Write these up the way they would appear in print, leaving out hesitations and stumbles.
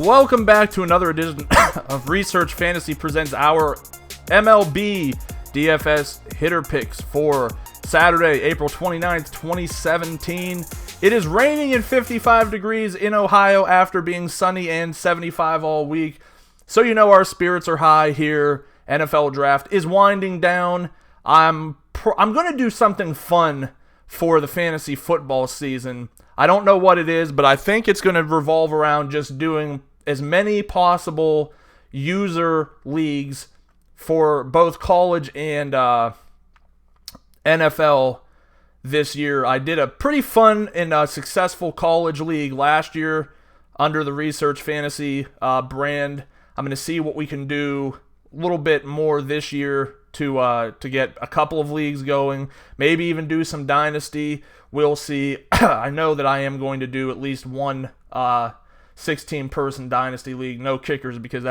Welcome back to another edition of Research Fantasy presents our MLB DFS hitter picks for Saturday, April 29th, 2017. It is raining and 55 degrees in Ohio after being sunny and 75 all week. So you know our spirits are high here. NFL draft is winding down. I'm going to do something fun for the fantasy football season. I don't know what it is, but I think it's going to revolve around just doing as many possible user leagues for both college and NFL this year. I did a pretty fun and successful college league last year under the Research Fantasy brand. I'm going to see what we can do a little bit more this year to get a couple of leagues going, maybe even do some dynasty. We'll see. I know that I am going to do at least one 16-person dynasty league, no kickers, because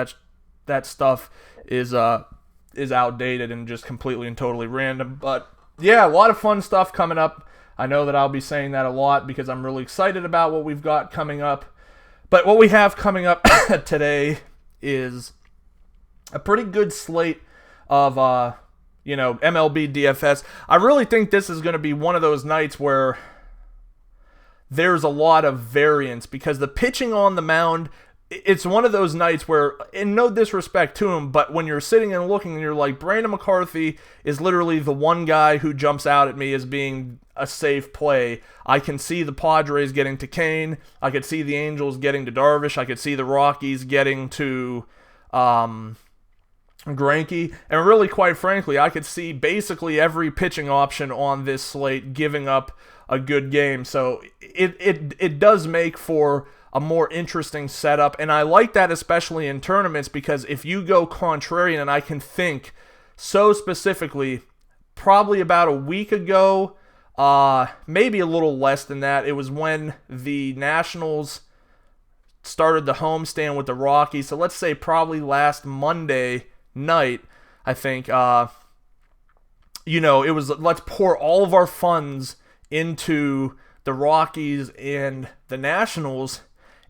that stuff is outdated and just completely and totally random. But yeah, a lot of fun stuff coming up. I know that I'll be saying that a lot because I'm really excited about what we've got coming up. But what we have coming up today is a pretty good slate of MLB DFS. I really think this is going to be one of those nights where there's a lot of variance because the pitching on the mound, it's one of those nights where, in no disrespect to him, but when you're sitting and looking and you're like, Brandon McCarthy is literally the one guy who jumps out at me as being a safe play. I can see the Padres getting to Kane. I could see the Angels getting to Darvish. I could see the Rockies getting to Greinke, and really, quite frankly, I could see basically every pitching option on this slate giving up a good game. So it does make for a more interesting setup, and I like that especially in tournaments because if you go contrarian, and I can think so specifically, probably about a week ago, maybe a little less than that, it was when the Nationals started the homestand with the Rockies. So let's say probably last Monday night, I think, it was let's pour all of our funds into the Rockies and the Nationals,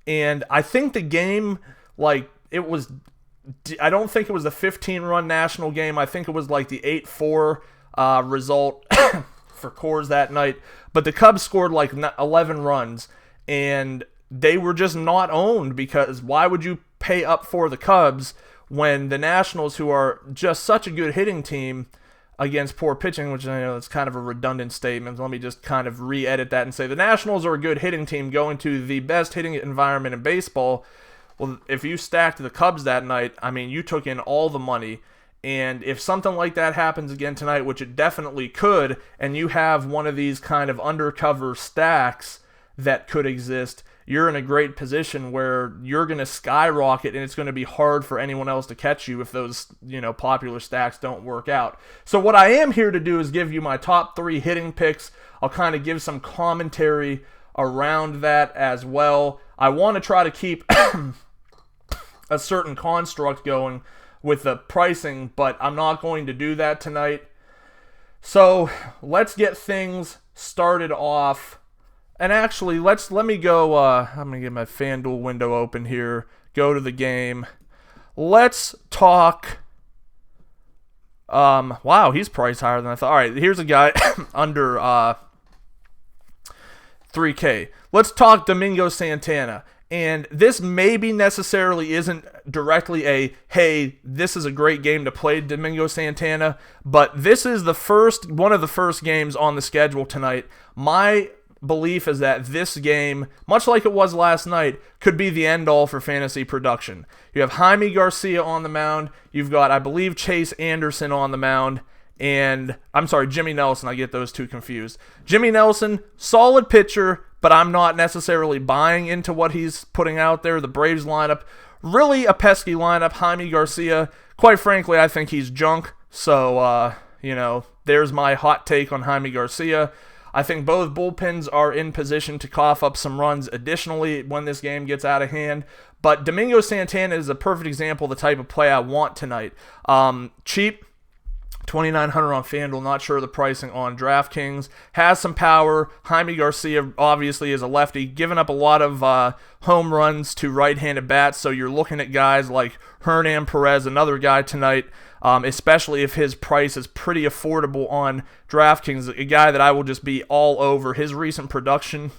and I think the game, I don't think it was the 15-run National game, I think it was like the 8-4 result for Coors that night, but the Cubs scored like 11 runs, and they were just not owned because why would you pay up for the Cubs when the Nationals, who are just such a good hitting team against poor pitching, which I know that's kind of a redundant statement. Let me just kind of re-edit that and say the Nationals are a good hitting team going to the best hitting environment in baseball. Well, if you stacked the Cubs that night, I mean, you took in all the money. And if something like that happens again tonight, which it definitely could, and you have one of these kind of undercover stacks that could exist, you're in a great position where you're going to skyrocket and it's going to be hard for anyone else to catch you if those, popular stacks don't work out. So what I am here to do is give you my top 3 hitting picks. I'll kind of give some commentary around that as well. I want to try to keep a certain construct going with the pricing, but I'm not going to do that tonight. So let's get things started off. And actually, let me go, I'm going to get my FanDuel window open here, go to the game. Let's talk, wow, he's priced higher than I thought. All right, here's a guy under 3K. Let's talk Domingo Santana. And this maybe necessarily isn't directly a, hey, this is a great game to play Domingo Santana, but this is one of the first games on the schedule tonight. My belief is that this game, much like it was last night, could be the end-all for fantasy production. You have Jaime Garcia on the mound. You've got, I believe, Chase Anderson on the mound. And, I'm sorry, Jimmy Nelson. I get those two confused. Jimmy Nelson, solid pitcher, but I'm not necessarily buying into what he's putting out there. The Braves lineup, really a pesky lineup. Jaime Garcia, quite frankly, I think he's junk. So, there's my hot take on Jaime Garcia. I think both bullpens are in position to cough up some runs additionally when this game gets out of hand. But Domingo Santana is a perfect example of the type of play I want tonight. Cheap, $2,900 on FanDuel. Not sure of the pricing on DraftKings. Has some power. Jaime Garcia obviously is a lefty, giving up a lot of home runs to right-handed bats. So you're looking at guys like Hernan Perez, another guy tonight, especially if his price is pretty affordable on DraftKings. A guy that I will just be all over. His recent production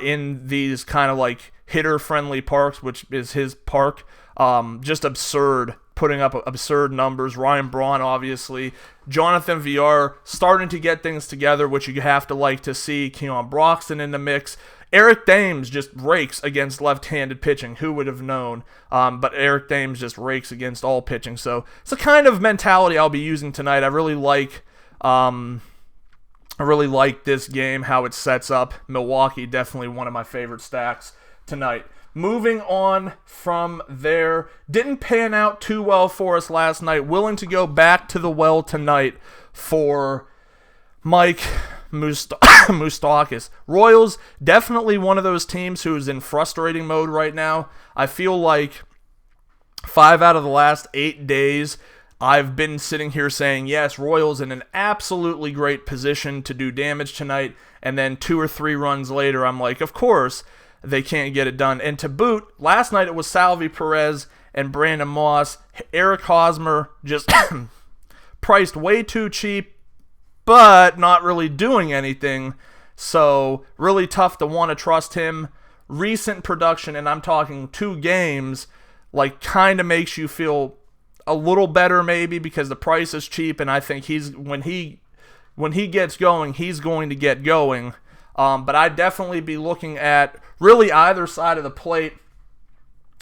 in these kind of like hitter-friendly parks, which is his park, just absurd, putting up absurd numbers. Ryan Braun, obviously. Jonathan Villar starting to get things together, which you have to like to see. Keon Broxton in the mix. Eric Thames just rakes against left-handed pitching. Who would have known? But Eric Thames just rakes against all pitching. So it's a kind of mentality I'll be using tonight. I really like this game, how it sets up. Milwaukee, definitely one of my favorite stacks tonight. Moving on from there, didn't pan out too well for us last night. Willing to go back to the well tonight for Mike Moustakas. Royals, definitely one of those teams who's in frustrating mode right now. I feel like 5 out of the last 8 days, I've been sitting here saying, yes, Royals in an absolutely great position to do damage tonight, and then 2 or 3 runs later, I'm like, of course, they can't get it done. And to boot, last night it was Salvi Perez and Brandon Moss. Eric Hosmer just priced way too cheap, but not really doing anything. So really tough to want to trust him. Recent production, and I'm talking 2 games, like kind of makes you feel a little better maybe because the price is cheap, and I think when he gets going, he's going to get going. But I'd definitely be looking at really either side of the plate,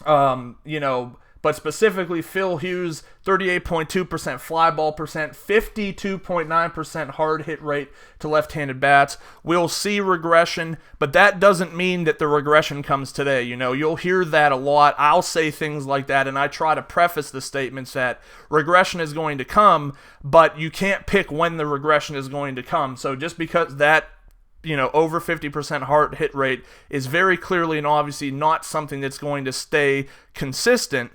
but specifically Phil Hughes, 38.2% fly ball percent, 52.9% hard hit rate to left-handed bats. We'll see regression, but that doesn't mean that the regression comes today. You'll hear that a lot. I'll say things like that, and I try to preface the statements that regression is going to come, but you can't pick when the regression is going to come. So just because that over 50% hard hit rate is very clearly and obviously not something that's going to stay consistent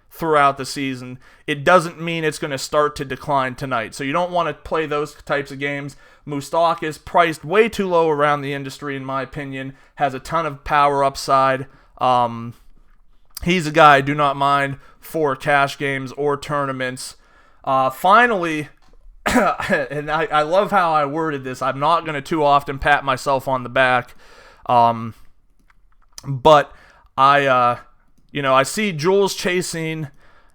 throughout the season, it doesn't mean it's going to start to decline tonight. So you don't want to play those types of games. Moustakas is priced way too low around the industry, in my opinion. Has a ton of power upside. He's a guy I do not mind for cash games or tournaments. Finally, and I love how I worded this. I'm not going to too often pat myself on the back, but I see Jules Chasing,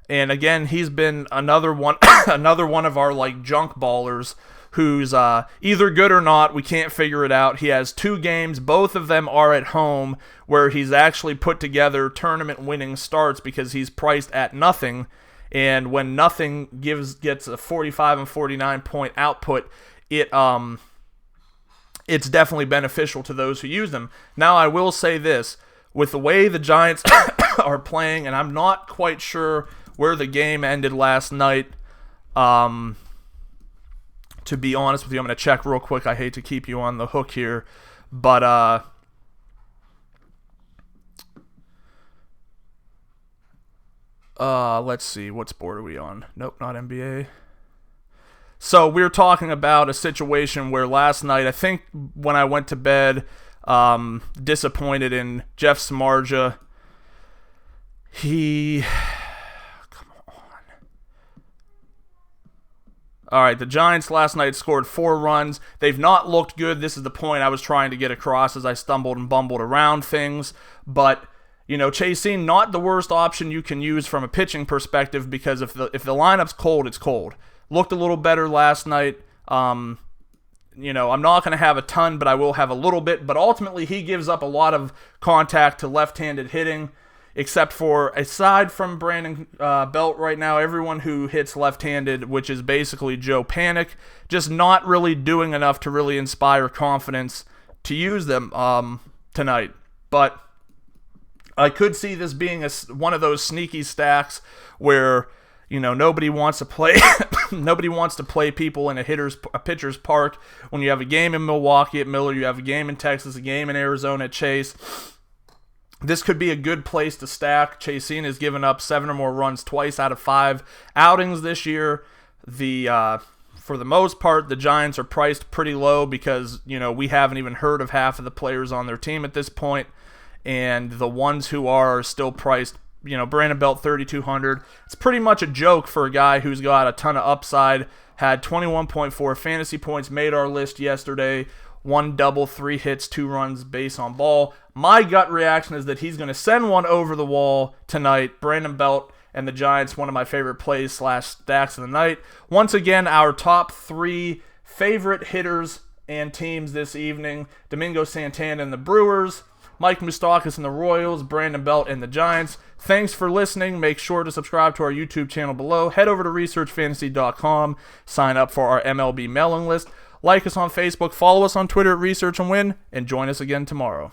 and again, he's been another one of our like junk ballers who's either good or not. We can't figure it out. He has 2 games. Both of them are at home where he's actually put together tournament-winning starts because he's priced at nothing. And when nothing gets a 45 and 49 point output, it's definitely beneficial to those who use them. Now, I will say this. With the way the Giants are playing, and I'm not quite sure where the game ended last night, to be honest with you, I'm going to check real quick. I hate to keep you on the hook here, but let's see, what sport are we on? Nope, not NBA. So we're talking about a situation where last night, I think when I went to bed, disappointed in Jeff Samardzija. Come on. All right, the Giants last night scored 4 runs. They've not looked good. This is the point I was trying to get across as I stumbled and bumbled around things. But Chasing, not the worst option you can use from a pitching perspective, because if the lineup's cold, it's cold. Looked a little better last night. I'm not going to have a ton, but I will have a little bit. But ultimately, he gives up a lot of contact to left-handed hitting, aside from Brandon Belt right now, everyone who hits left-handed, which is basically Joe Panic, just not really doing enough to really inspire confidence to use them tonight. But I could see this being one of those sneaky stacks where nobody wants to play nobody wants to play people in a pitcher's park. When you have a game in Milwaukee at Miller, you have a game in Texas, a game in Arizona at Chase. This could be a good place to stack. Chasing has given up 7 or more runs twice out of 5 outings this year. The for the most part, the Giants are priced pretty low because, we haven't even heard of half of the players on their team at this point, and the ones who are still priced, Brandon Belt 3,200. It's pretty much a joke for a guy who's got a ton of upside, had 21.4 fantasy points, made our list yesterday, 1 double, 3 hits, 2 runs, base on ball. My gut reaction is that he's going to send one over the wall tonight. Brandon Belt and the Giants, one of my favorite plays / stacks of the night. Once again, our top 3 favorite hitters and teams this evening: Domingo Santana and the Brewers, Mike Moustakas and the Royals, Brandon Belt and the Giants. Thanks for listening. Make sure to subscribe to our YouTube channel below. Head over to researchfantasy.com. Sign up for our MLB mailing list. Like us on Facebook. Follow us on Twitter at Research and Win. And join us again tomorrow.